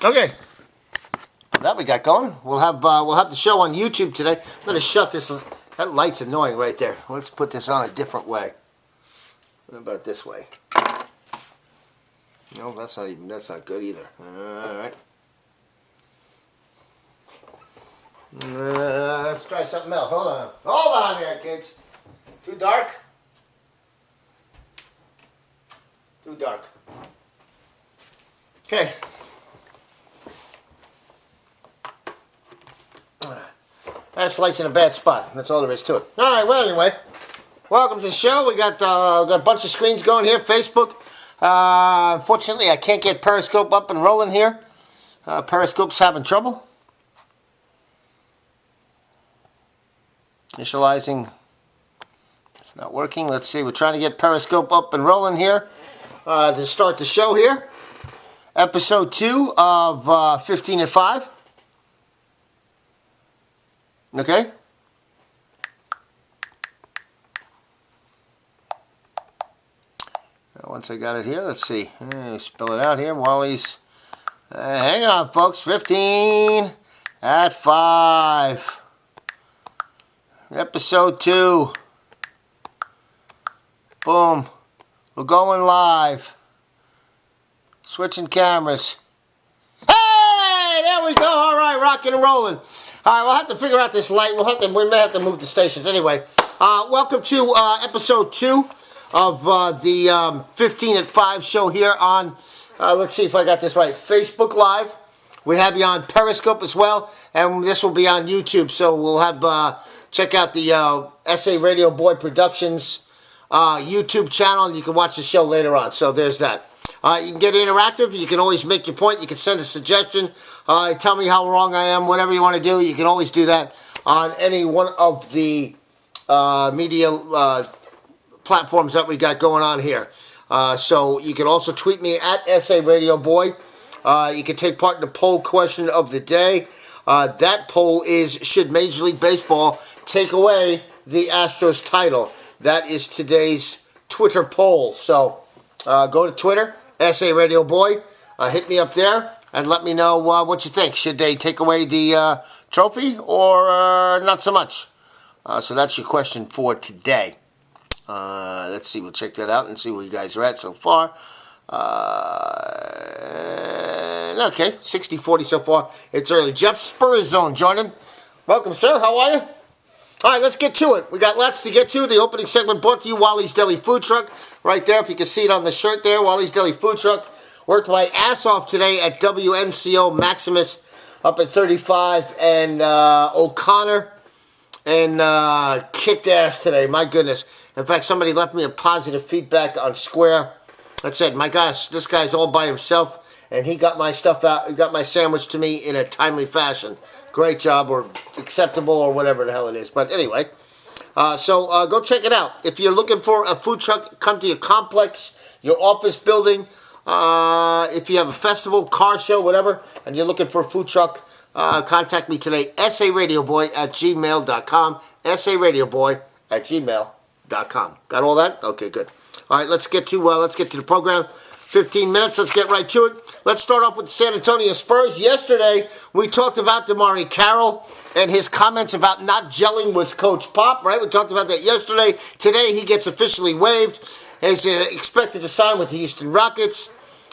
Okay, that we got going. We'll have the show on YouTube today. I'm gonna shut this. That light's annoying right there. Let's put this on a different way. What about this way? No, that's not good either. All right. Let's try something else. Hold on there, kids. Too dark? Too dark. Okay. That light's in a bad spot. That's all there is to it. All right. Well, anyway, welcome to the show. We got a bunch of screens going here. Facebook. Unfortunately, I can't get Periscope up and rolling here. Periscope's having trouble. Initializing. It's not working. Let's see. We're trying to get Periscope up and rolling here to start the show here. Episode 2 of 15 at 5. Okay. Once I got it here, let's see. Spell it out here. Wallys. Hang on, folks. 15 at 5. Episode 2. Boom. We're going live. Switching cameras. Hey, there we go. All right, rocking and rolling. All right, we'll have to figure out this light. We may have to move the stations. Anyway, welcome to episode 2 of the 15 at 5 show here on, let's see if I got this right, Facebook Live. We have you on Periscope as well, and this will be on YouTube. So we'll have, check out the SA Radio Boy Productions YouTube channel, and you can watch the show later on. So there's that. You can get interactive. You can always make your point. You can send a suggestion. Tell me how wrong I am. Whatever you want to do, you can always do that on any one of the media platforms that we got going on here. So you can also tweet me at SA Radio Boy. You can take part in the poll question of the day. That poll is, should Major League Baseball take away the Astros title? That is today's Twitter poll. So go to Twitter, SA Radio Boy. Hit me up there and let me know what you think. Should they take away the trophy or not so much? So that's your question for today. Let's see. We'll check that out and see where you guys are at so far. Okay, 60-40 so far. It's early. Jeff Spurzone joining. Welcome, sir. How are you? All right, let's get to it. We got lots to get to. The opening segment brought to you, Wallys Deli Food Truck. Right there, if you can see it on the shirt there, Wallys Deli Food Truck. Worked my ass off today at WNCO Maximus up at 35 and O'Connor. And kicked ass today, my goodness. In fact, somebody left me a positive feedback on Square that said, my gosh, this guy's all by himself. And he got my stuff out, got my sandwich to me in a timely fashion. Great job, or acceptable, or whatever the hell it is. But anyway, so go check it out. If you're looking for a food truck, come to your complex, your office building. If you have a festival, car show, whatever, and you're looking for a food truck, contact me today, saradioboy@gmail.com, saradioboy@gmail.com. Got all that? Okay, good. All right, let's get to the program. 15 minutes. Let's get right to it. Let's start off with the San Antonio Spurs. Yesterday, we talked about DeMarre Carroll and his comments about not gelling with Coach Pop, right? We talked about that yesterday. Today, he gets officially waived. Is expected to sign with the Houston Rockets.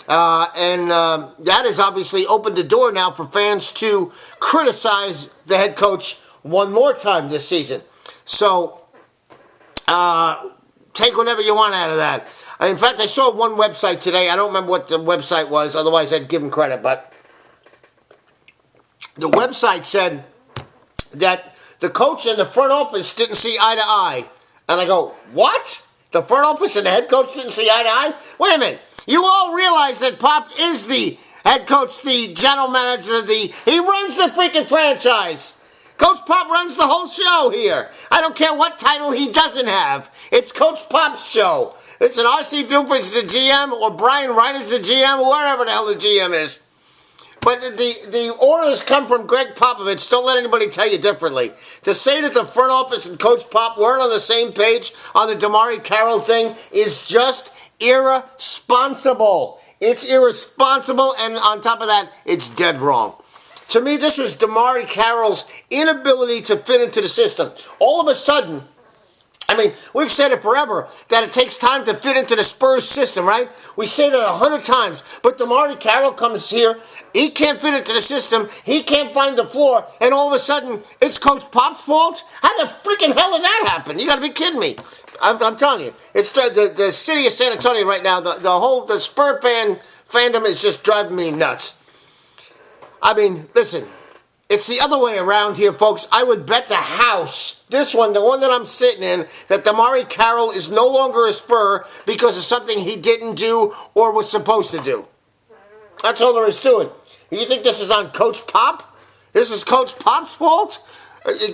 And that has obviously opened the door now for fans to criticize the head coach one more time this season. So, take whatever you want out of that. In fact, I saw one website today. I don't remember what the website was. Otherwise, I'd give them credit. But the website said that the coach and the front office didn't see eye to eye. And I go, what? The front office and the head coach didn't see eye to eye? Wait a minute. You all realize that Pop is the head coach, the general manager, he runs the freaking franchise. Coach Pop runs the whole show here. I don't care what title he doesn't have. It's Coach Pop's show. It's an R.C. Buford's the GM, or Brian Wright is the GM, or whatever the hell the GM is. But the orders come from Greg Popovich. Don't let anybody tell you differently. To say that the front office and Coach Pop weren't on the same page on the DeMarre Carroll thing is just irresponsible. It's irresponsible, and on top of that, it's dead wrong. To me, this was DeMarre Carroll's inability to fit into the system. All of a sudden, I mean, we've said it forever that it takes time to fit into the Spurs system, right? We say that 100 times. But DeMarre Carroll comes here. He can't fit into the system. He can't find the floor. And all of a sudden, it's Coach Pop's fault? How the freaking hell did that happen? You got to be kidding me. I'm telling you. It's the city of San Antonio right now. The Spur fandom is just driving me nuts. I mean, listen. It's the other way around here, folks. I would bet the house, this one, the one that I'm sitting in, that DeMarre Carroll is no longer a Spur because of something he didn't do or was supposed to do. That's all there is to it. You think this is on Coach Pop? This is Coach Pop's fault?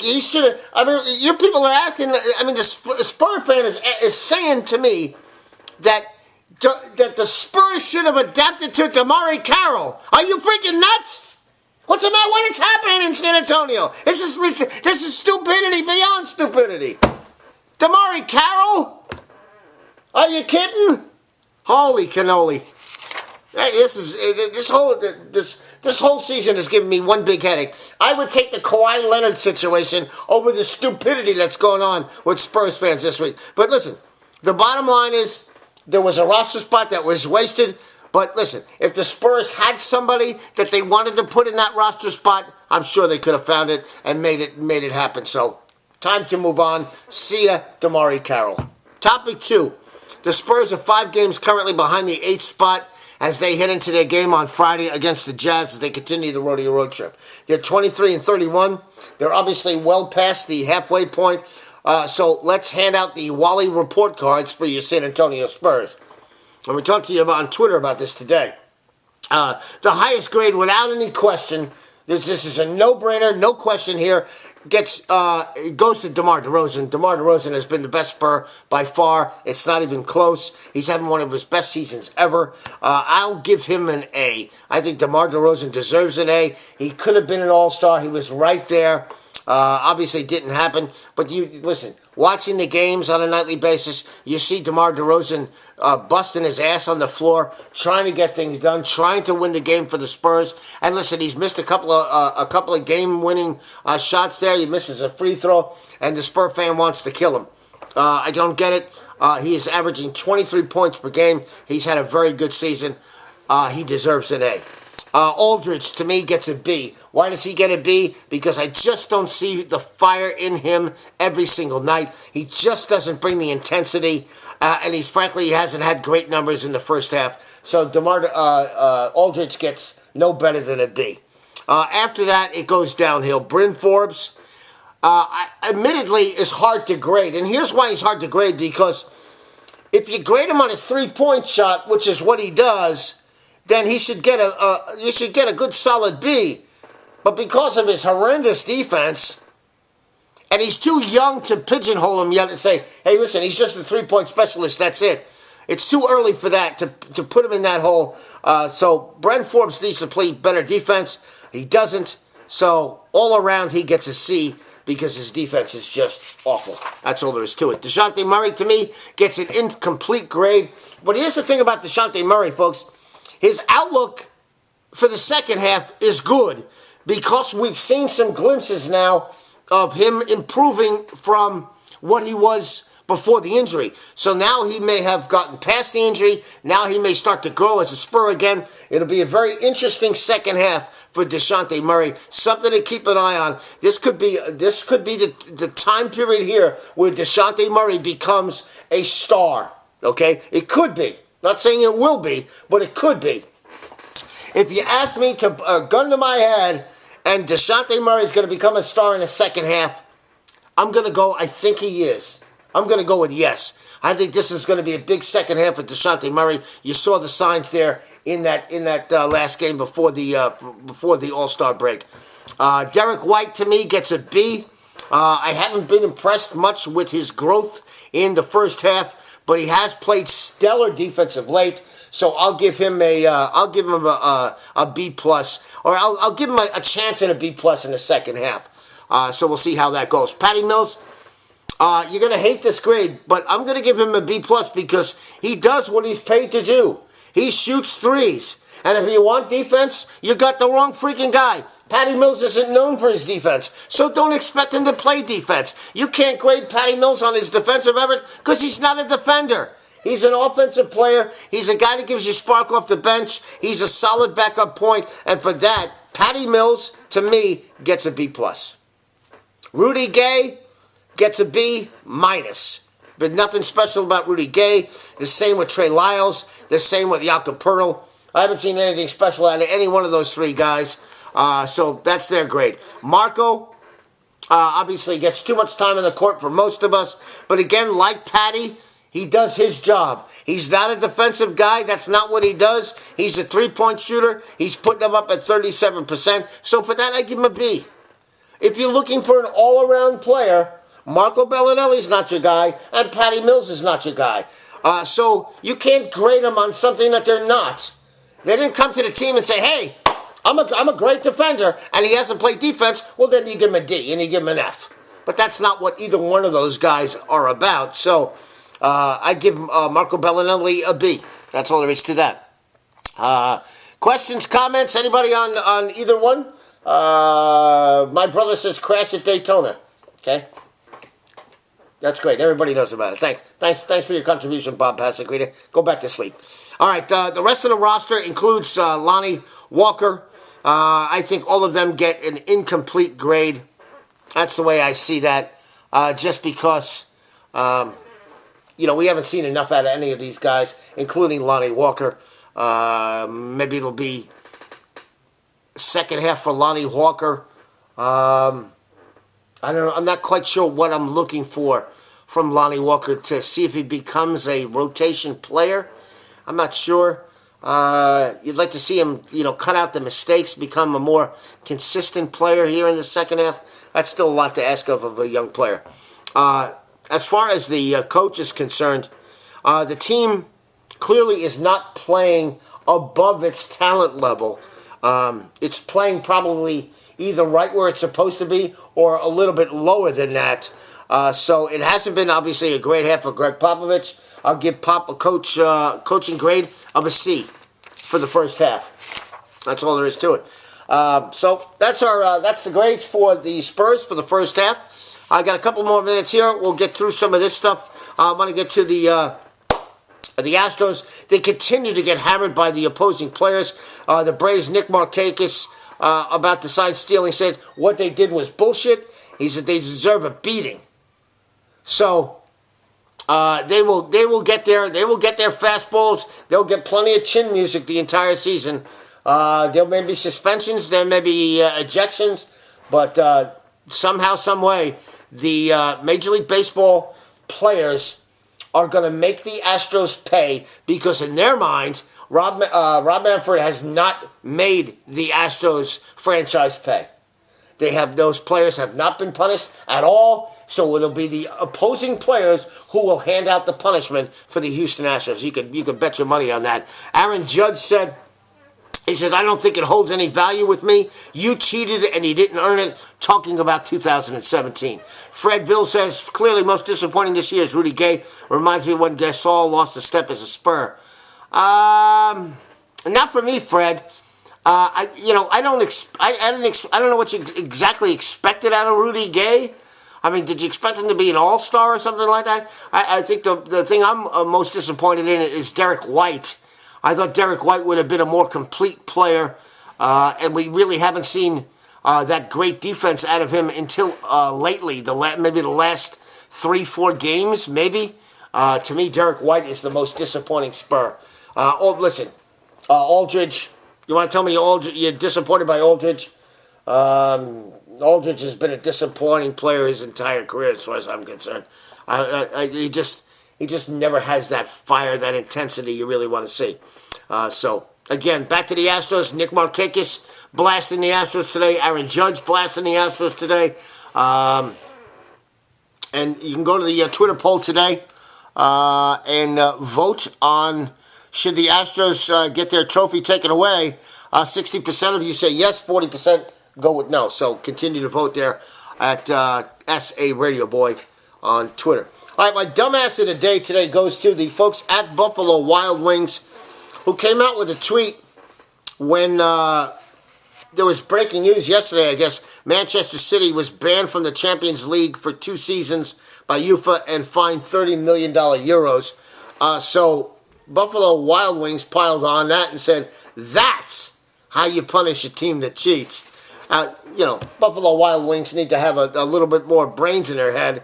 He should have. I mean, you people are asking. I mean, the Spur fan is saying to me that the Spurs should have adapted to DeMarre Carroll. Are you freaking nuts? What's the matter? What is happening in San Antonio? This is stupidity beyond stupidity. DeMarre Carroll? Are you kidding? Holy cannoli! This whole season is giving me one big headache. I would take the Kawhi Leonard situation over the stupidity that's going on with Spurs fans this week. But listen, the bottom line is there was a roster spot that was wasted. But listen, if the Spurs had somebody that they wanted to put in that roster spot, I'm sure they could have found it and made it happen. So, time to move on. See ya, DeMarre Carroll. Topic 2. The Spurs are 5 games currently behind the 8th spot as they head into their game on Friday against the Jazz as they continue the rodeo road trip. They're 23-31. They're obviously well past the halfway point. So let's hand out the Wally report cards for your San Antonio Spurs. And we talked to you on Twitter about this today. The highest grade, without any question, this is a no-brainer, no question here, goes to DeMar DeRozan. DeMar DeRozan has been the best Spur by far. It's not even close. He's having one of his best seasons ever. I'll give him an A. I think DeMar DeRozan deserves an A. He could have been an all-star. He was right there. Obviously, it didn't happen. But you listen, watching the games on a nightly basis, you see DeMar DeRozan busting his ass on the floor, trying to get things done, trying to win the game for the Spurs. And listen, he's missed a couple of game-winning shots there. He misses a free throw, and the Spur fan wants to kill him. I don't get it. He is averaging 23 points per game. He's had a very good season. He deserves an A. Aldridge, to me, gets a B. Why does he get a B? Because I just don't see the fire in him every single night. He just doesn't bring the intensity, and he hasn't had great numbers in the first half. So Aldridge gets no better than a B. After that, it goes downhill. Bryn Forbes, admittedly, is hard to grade, and here's why he's hard to grade, because if you grade him on his three-point shot, which is what he does, then you should get a good solid B. But because of his horrendous defense, and he's too young to pigeonhole him yet and say, hey, listen, he's just a three-point specialist, that's it. It's too early for that, to put him in that hole. So Bryn Forbes needs to play better defense. He doesn't. So all around he gets a C because his defense is just awful. That's all there is to it. DeJounte Murray, to me, gets an incomplete grade. But here's the thing about DeJounte Murray, folks. His outlook for the second half is good because we've seen some glimpses now of him improving from what he was before the injury. So now he may have gotten past the injury. Now he may start to grow as a Spur again. It'll be a very interesting second half for DeJounte Murray. Something to keep an eye on. This could be the time period here where DeJounte Murray becomes a star. Okay? It could be. Not saying it will be, but it could be. If you ask me to gun to my head and DeJounte Murray is going to become a star in the second half, I'm going to go, I think he is. I'm going to go with yes. I think this is going to be a big second half for DeJounte Murray. You saw the signs there in that last game before the All-Star break. Derek White, to me, gets a B. I haven't been impressed much with his growth in the first half, but he has played stellar defense of late. So I'll give him a B plus, or I'll give him a chance at a B plus in the second half. So we'll see how that goes. Patty Mills, you're gonna hate this grade, but I'm gonna give him a B plus because he does what he's paid to do. He shoots threes. And if you want defense, you got the wrong freaking guy. Patty Mills isn't known for his defense, so don't expect him to play defense. You can't grade Patty Mills on his defensive effort because he's not a defender. He's an offensive player. He's a guy that gives you spark off the bench. He's a solid backup point. And for that, Patty Mills, to me, gets a B+. Rudy Gay gets a B-. But nothing special about Rudy Gay. The same with Trey Lyles. The same with Jakob Poeltl. I haven't seen anything special out of any one of those three guys. So that's their grade. Marco obviously gets too much time in the court for most of us. But again, like Patty, he does his job. He's not a defensive guy. That's not what he does. He's a three-point shooter. He's putting them up at 37%. So for that, I give him a B. If you're looking for an all-around player, Marco Bellinelli's not your guy, and Patty Mills is not your guy. So you can't grade them on something that they're not. They didn't come to the team and say, hey, I'm a great defender, and he hasn't played defense. Well, then you give him a D, and you give him an F. But that's not what either one of those guys are about. So I give Marco Bellinelli a B. That's all there is to that. Questions, comments, anybody on either one? My brother says crash at Daytona. Okay? That's great. Everybody knows about it. Thanks for your contribution, Bob Passagrita. Go back to sleep. All right, the rest of the roster includes Lonnie Walker. I think all of them get an incomplete grade. That's the way I see that. Just because, we haven't seen enough out of any of these guys, including Lonnie Walker. Maybe it'll be second half for Lonnie Walker. I don't know. I'm not quite sure what I'm looking for from Lonnie Walker to see if he becomes a rotation player. I'm not sure. You'd like to see him, cut out the mistakes, become a more consistent player here in the second half. That's still a lot to ask of a young player. As far as the coach is concerned, the team clearly is not playing above its talent level. It's playing probably either right where it's supposed to be or a little bit lower than that. So it hasn't been obviously a great half for Greg Popovich. I'll give Pop a coaching grade of a C for the first half. That's all there is to it. So that's the grades for the Spurs for the first half. I got a couple more minutes here. We'll get through some of this stuff. I want to get to the Astros. They continue to get hammered by the opposing players. The Braves' Nick Markakis about the side stealing said what they did was bullshit. He said they deserve a beating. So they will get their fastballs. They'll get plenty of chin music the entire season. There may be suspensions, there may be ejections, but somehow, some way, the Major League Baseball players are going to make the Astros pay because in their minds, Rob Manfred has not made the Astros franchise pay. Those players have not been punished at all, so it'll be the opposing players who will hand out the punishment for the Houston Astros. You could bet your money on that. Aaron Judge said, I don't think it holds any value with me. You cheated and you didn't earn it, talking about 2017. Fred Bill says, clearly most disappointing this year is Rudy Gay. Reminds me when Gasol lost a step as a Spur. Not for me, Fred. I don't know what you exactly expected out of Rudy Gay. I mean, did you expect him to be an all-star or something like that? I think the thing I'm most disappointed in is Derek White. I thought Derek White would have been a more complete player, and we really haven't seen that great defense out of him until lately, maybe the last 3-4 games, maybe. To me, Derek White is the most disappointing Spur. Listen, Aldridge, you want to tell me you're disappointed by Aldridge? Aldridge has been a disappointing player his entire career, as far as I'm concerned. He just never has that fire, that intensity you really want to see. So, again, back to the Astros. Nick Markakis blasting the Astros today. Aaron Judge blasting the Astros today. And you can go to the Twitter poll today and vote on should the Astros get their trophy taken away. 60% of you say yes, 40% go with no. So continue to vote there at SA Radio Boy on Twitter. All right, my dumbass of the day today goes to the folks at Buffalo Wild Wings who came out with a tweet when there was breaking news yesterday. I guess Manchester City was banned from the Champions League for 2 seasons by UEFA and fined $30 million euros. So Buffalo Wild Wings piled on that and said, that's how you punish a team that cheats. Buffalo Wild Wings need to have a little bit more brains in their head,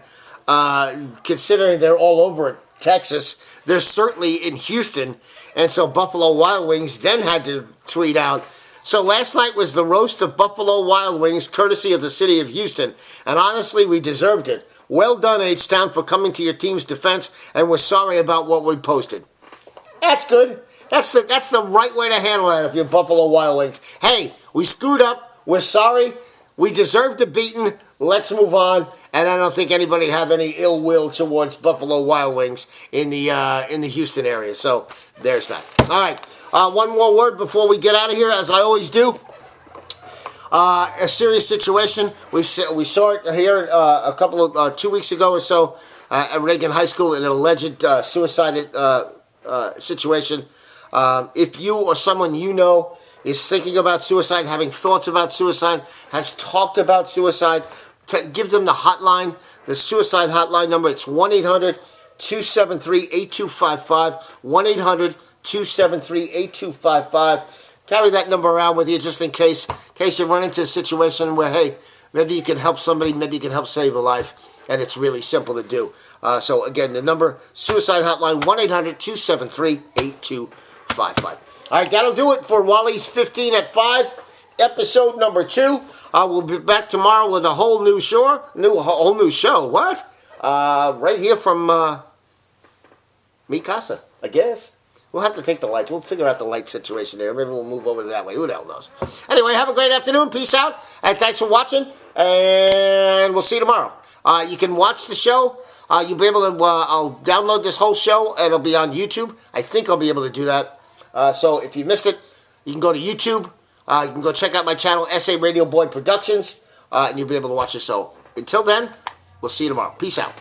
considering they're all over Texas. They're certainly in Houston, and so Buffalo Wild Wings then had to tweet out. So last night was the roast of Buffalo Wild Wings, courtesy of the city of Houston, and honestly, we deserved it. Well done, H-Town, for coming to your team's defense, and we're sorry about what we posted. That's good. That's the right way to handle it if you're Buffalo Wild Wings. Hey, we screwed up. We're sorry. We deserved the beating. Let's move on. And I don't think anybody have any ill will towards Buffalo Wild Wings in the Houston area. So there's that. All right. One more word before we get out of here, as I always do. A serious situation. We saw it here a couple of 2 weeks ago or so at Reagan High School in an alleged suicide situation. If you or someone you know is thinking about suicide, having thoughts about suicide, has talked about suicide, give them the hotline, the suicide hotline number. It's 1-800-273-8255, 1-800-273-8255. Carry that number around with you just in case you run into a situation where, hey, maybe you can help somebody, maybe you can help save a life, and it's really simple to do. So, again, the number, suicide hotline, 1-800-273-8255. All right, that'll do it for Wallys 15 at 5, episode number 2. We'll be back tomorrow with a whole new show. What? Right here from Mi Casa, I guess. We'll have to take the lights. We'll figure out the light situation there. Maybe we'll move over that way. Who the hell knows? Anyway, have a great afternoon. Peace out. And thanks for watching. And we'll see you tomorrow. You can watch the show. You'll be able to, I'll download this whole show, and it'll be on YouTube. I think I'll be able to do that. So if you missed it, you can go to YouTube. You can go check out my channel, SA Radio Boy Productions, and you'll be able to watch it. So until then, we'll see you tomorrow. Peace out.